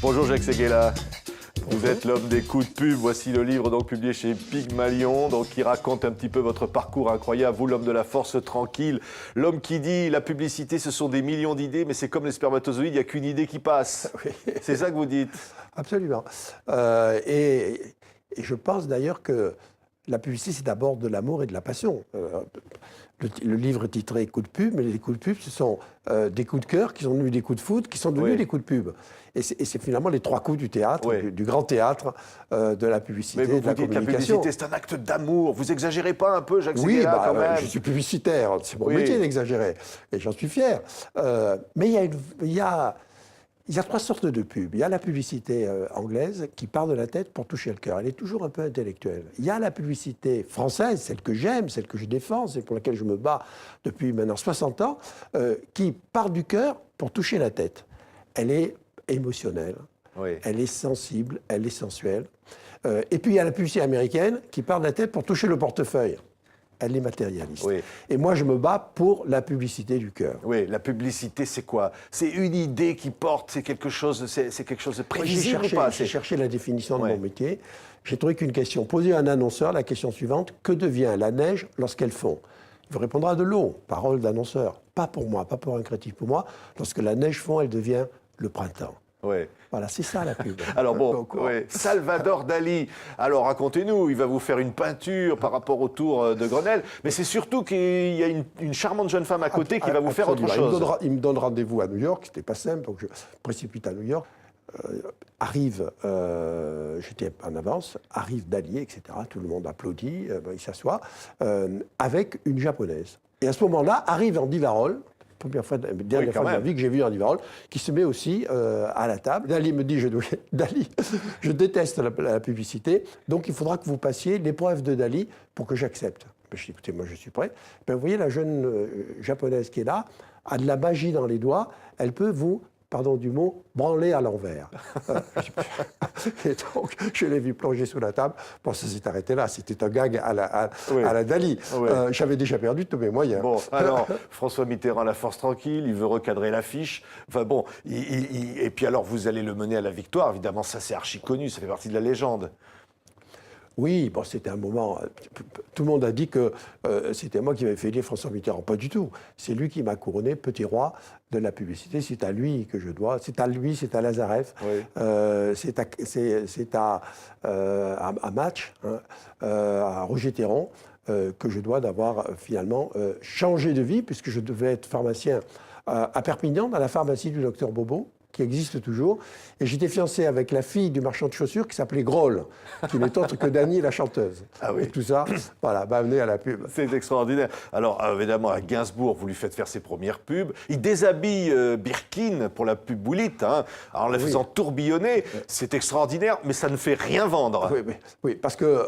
Bonjour Jacques Séguéla. Vous êtes l'homme des coups de pub. Voici le livre donc publié chez Pygmalion, donc qui raconte un petit peu votre parcours incroyable. Vous, l'homme de la force tranquille, l'homme qui dit la publicité, ce sont des millions d'idées, mais c'est comme les spermatozoïdes, il n'y a qu'une idée qui passe. Oui. C'est ça que vous dites? Absolument. Et je pense d'ailleurs que la publicité, c'est d'abord de l'amour et de la passion. Le livre est titré Coups de pub, mais les coups de pub, ce sont des coups de cœur qui sont devenus des coups de foot, qui sont devenus des coups de pub. Et c'est finalement les trois coups du théâtre, du grand théâtre, de la publicité, de la communication. Mais vous dites la publicité, c'est un acte d'amour. Vous exagérez pas un peu, Jacques Séguéla, quand même? Je suis publicitaire, c'est mon métier d'exagérer, et j'en suis fier. Mais il y a trois sortes de pubs. Il y a la publicité anglaise qui part de la tête pour toucher le cœur. Elle est toujours un peu intellectuelle. Il y a la publicité française, celle que j'aime, celle que je défends, celle pour laquelle je me bats depuis maintenant 60 ans, qui part du cœur pour toucher la tête. Elle est émotionnelle, elle est sensible, elle est sensuelle. Et puis il y a la publicité américaine qui part de la tête pour toucher le portefeuille. Elle est matérialiste. Oui. Et moi, je me bats pour la publicité du cœur. Oui, la publicité, c'est quoi? C'est une idée qui porte, c'est quelque chose de prévisible ou pas? J'ai cherché la définition de mon métier. J'ai trouvé qu'une question posée à un annonceur, la question suivante, que devient la neige lorsqu'elle fond? Il vous répondra de l'eau, parole d'annonceur. Pas pour moi, pas pour un créatif. Pour moi, lorsque la neige fond, elle devient le printemps. Oui. Voilà, c'est ça la pub. Alors bon, Salvador Dali, alors racontez-nous, il va vous faire une peinture par rapport au tour de Grenelle, mais c'est surtout qu'il y a une charmante jeune femme à côté qui va vous faire autre chose. Il me donne rendez-vous à New York, c'était pas simple, donc je précipite à New York. J'étais en avance, arrive Dali, etc. Tout le monde applaudit, il s'assoit, avec une japonaise. Et à ce moment-là, arrive Andy Warhol, dernière fois de ma vie que j'ai vu Andy Warhol, qui se met aussi à la table. Dali me dit, Dali, je déteste la publicité, donc il faudra que vous passiez l'épreuve de Dali pour que j'accepte. Je dis, écoutez, moi je suis prêt. Vous voyez, la jeune japonaise qui est là a de la magie dans les doigts, elle peut vous, pardon du mot, branler à l'envers. Et donc, je l'ai vu plonger sous la table. Bon, ça s'est arrêté là. C'était un gag à la Dali. J'avais déjà perdu tous mes moyens. Bon, alors, François Mitterrand, la force tranquille, il veut recadrer l'affiche. Enfin bon, et puis alors, vous allez le mener à la victoire. Évidemment, ça c'est archi connu, ça fait partie de la légende. Oui, bon, c'était un moment. Tout le monde a dit que c'était moi qui m'avais fait élire François Mitterrand. Pas du tout. C'est lui qui m'a couronné petit roi de la publicité. C'est à lui que je dois. C'est à lui, c'est à Lazareff. C'est à Match, à Roger Théron, que je dois d'avoir finalement changé de vie, puisque je devais être pharmacien à Perpignan, dans la pharmacie du docteur Bobo, qui existe toujours. Et j'étais fiancé avec la fille du marchand de chaussures qui s'appelait Groll, qui n'est autre que Dany, la chanteuse. Ah oui. Et tout ça, voilà, m'a amené à la pub. C'est extraordinaire. Alors, évidemment, à Gainsbourg, vous lui faites faire ses premières pubs. Il déshabille Birkin pour la pub Boulit, hein, en la faisant tourbillonner. C'est extraordinaire, mais ça ne fait rien vendre. Oui, parce que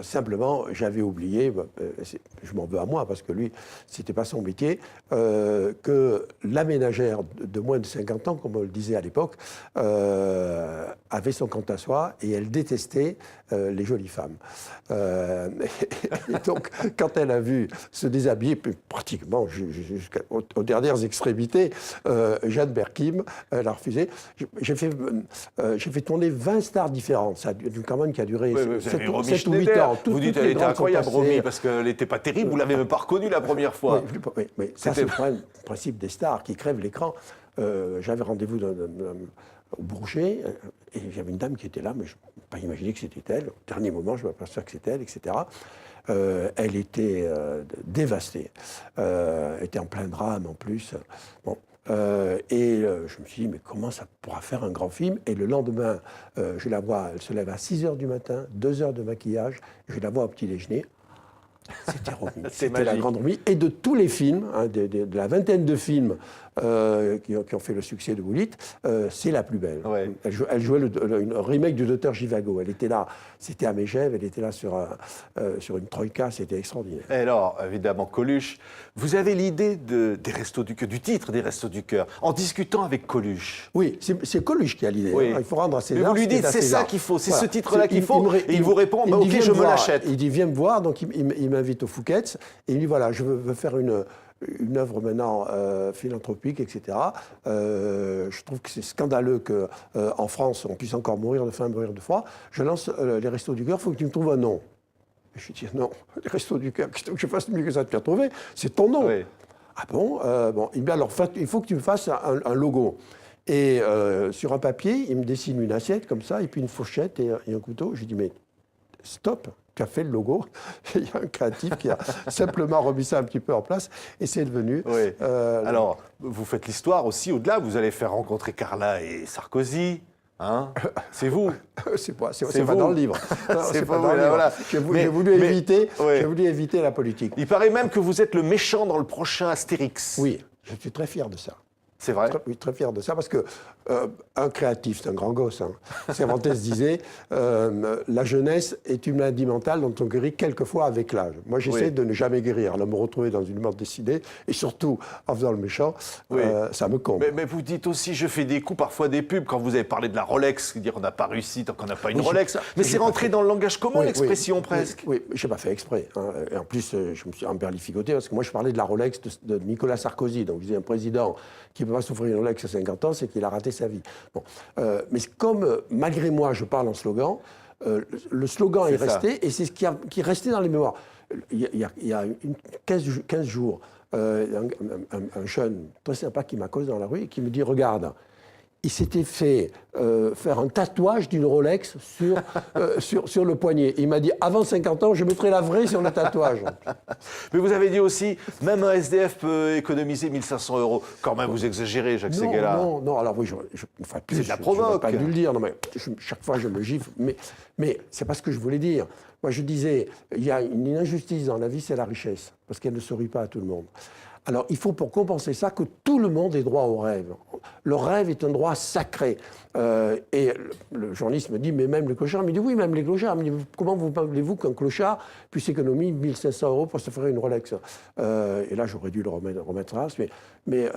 simplement, j'avais oublié, je m'en veux à moi, parce que lui, c'était pas son métier, que la ménagère de moins de 50 ans, comme on le disait à l'époque, avait son compte à soi et elle détestait les jolies femmes. Et donc, quand elle a vu se déshabiller, pratiquement jusqu'aux dernières extrémités, Jeanne Berkim, elle a refusé. J'ai fait tourner 20 stars différentes. Ça a une campagne qui a duré 7 ou 8 ans. Vous dites qu'elle était incroyable, Romy, parce qu'elle n'était pas terrible. Vous ne l'avez même pas reconnue la première fois. Oui, ça, c'est le principe des stars qui crèvent l'écran. J'avais rendez-vous au Bourget, et j'avais une dame qui était là, mais je n'ai pas imaginé que c'était elle. Au dernier moment, je m'aperçois que c'était elle, etc. Elle était dévastée. Elle était en plein drame, en plus. Bon. Et je me suis dit, mais comment ça pourra faire un grand film? Et le lendemain, je la vois, elle se lève à 6h du matin, 2 heures de maquillage, je la vois au petit déjeuner. C'était Romy. C'était la grande Romy. Et de tous les films, de la vingtaine de films qui ont fait le succès de Boulit, c'est la plus belle. Ouais. Elle jouait le remake du Docteur Zhivago. Elle était là, c'était à Megève, elle était là sur une troïka, c'était extraordinaire. Et alors, évidemment, Coluche, vous avez l'idée des Restos du Cœur, du titre des Restos du Cœur, en discutant avec Coluche. Oui, c'est Coluche qui a l'idée. Oui. Hein. Il faut rendre à César. Mais vous lui dites, c'est ça qu'il faut, c'est ce titre-là qu'il faut, et il vous répond, ok, je me l'achète. Il dit, viens me voir, donc il m'invite au Fouquet's, et il dit, voilà, je veux faire une œuvre maintenant philanthropique, etc. Je trouve que c'est scandaleux qu'en France, on puisse encore mourir de faim, mourir de froid. Je lance les Restos du Cœur, il faut que tu me trouves un nom. Je lui dis, non, les Restos du Cœur, qu'est-ce que je fasse mieux que ça de faire trouver? C'est ton nom. Oui. Ah bon, bon. Eh bien, alors, il faut que tu me fasses un logo. Et sur un papier, il me dessine une assiette comme ça, et puis une fourchette et un couteau. Je lui dis, mais stop, tu as fait le logo. Il y a un créatif qui a simplement remis ça un petit peu en place, et c'est devenu... Oui. Alors, vous faites l'histoire aussi au-delà. Vous allez faire rencontrer Carla et Sarkozy. Hein, c'est vous. C'est pas dans le livre. C'est pas dans le livre. Voilà. J'ai voulu éviter la politique. Il paraît même que vous êtes le méchant dans le prochain Astérix. Oui, je suis très fier de ça. C'est vrai? Oui, très fier de ça, parce que un créatif, c'est un grand gosse. Hein. Cervantes disait la jeunesse est une maladie mentale dont on guérit quelquefois avec l'âge. Moi, j'essaie de ne jamais guérir. Là, me retrouver dans une mort décidée, et surtout en faisant le méchant, ça me comble. Mais vous dites aussi, je fais des coups, parfois des pubs, quand vous avez parlé de la Rolex, dire on n'a pas réussi tant qu'on n'a pas une Rolex. Mais c'est rentré dans le langage commun, l'expression, presque. Oui, je n'ai pas fait exprès. Hein. Et en plus, je me suis emberlificoté, parce que moi, je parlais de la Rolex de Nicolas Sarkozy. Donc, je disais, un président qui ne peut pas s'offrir une Rolex à 50 ans, c'est qu'il a raté sa vie. Bon. Mais comme, malgré moi, je parle en slogan, le slogan est resté, et c'est ce qui est resté dans les mémoires. Il y a 15 jours, un jeune très sympa qui m'accoste dans la rue et qui me dit, regarde, il s'était fait faire un tatouage d'une Rolex sur le poignet. Il m'a dit, avant 50 ans, je mettrai la vraie sur le tatouage. Mais vous avez dit aussi, même un SDF peut économiser 1 500 €. Quand même, vous exagérez, Jacques Séguéla. Non, alors oui, c'est de la provoque. Je n'aurais pas dû le dire. Non, mais chaque fois, je me gifle. Mais c'est pas ce que je voulais dire. Moi, je disais, il y a une injustice dans la vie, c'est la richesse. Parce qu'elle ne sourit pas à tout le monde. Alors, il faut pour compenser ça que tout le monde ait droit au rêve. Le rêve est un droit sacré. Et le journaliste me dit, mais même les clochards, il me dit, oui, même les clochards. Il me dit, comment voulez-vous qu'un clochard puisse économiser 1 500 € pour se faire une Rolex? Et là, j'aurais dû le remettre à l'as. Mais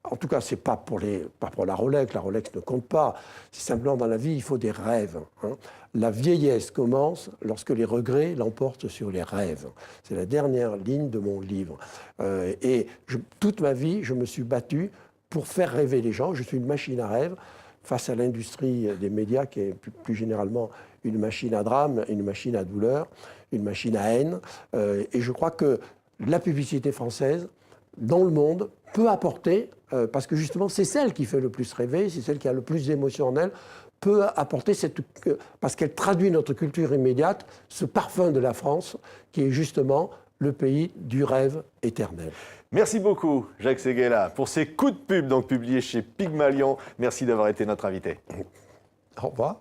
en tout cas, c'est pas pour la Rolex. La Rolex ne compte pas. C'est simplement dans la vie, il faut des rêves. Hein. La vieillesse commence lorsque les regrets l'emportent sur les rêves. C'est la dernière ligne de mon livre. Toute ma vie, je me suis battu pour faire rêver les gens. Je suis une machine à rêve face à l'industrie des médias qui est plus généralement une machine à drame, une machine à douleur, une machine à haine. Et je crois que la publicité française, dans le monde, peut apporter, parce que justement c'est celle qui fait le plus rêver, c'est celle qui a le plus d'émotion en elle, peut apporter parce qu'elle traduit notre culture immédiate, ce parfum de la France qui est justement le pays du rêve éternel. Merci beaucoup, Jacques Séguéla, pour ces coups de pub donc publiés chez Pygmalion. Merci d'avoir été notre invité. Au revoir.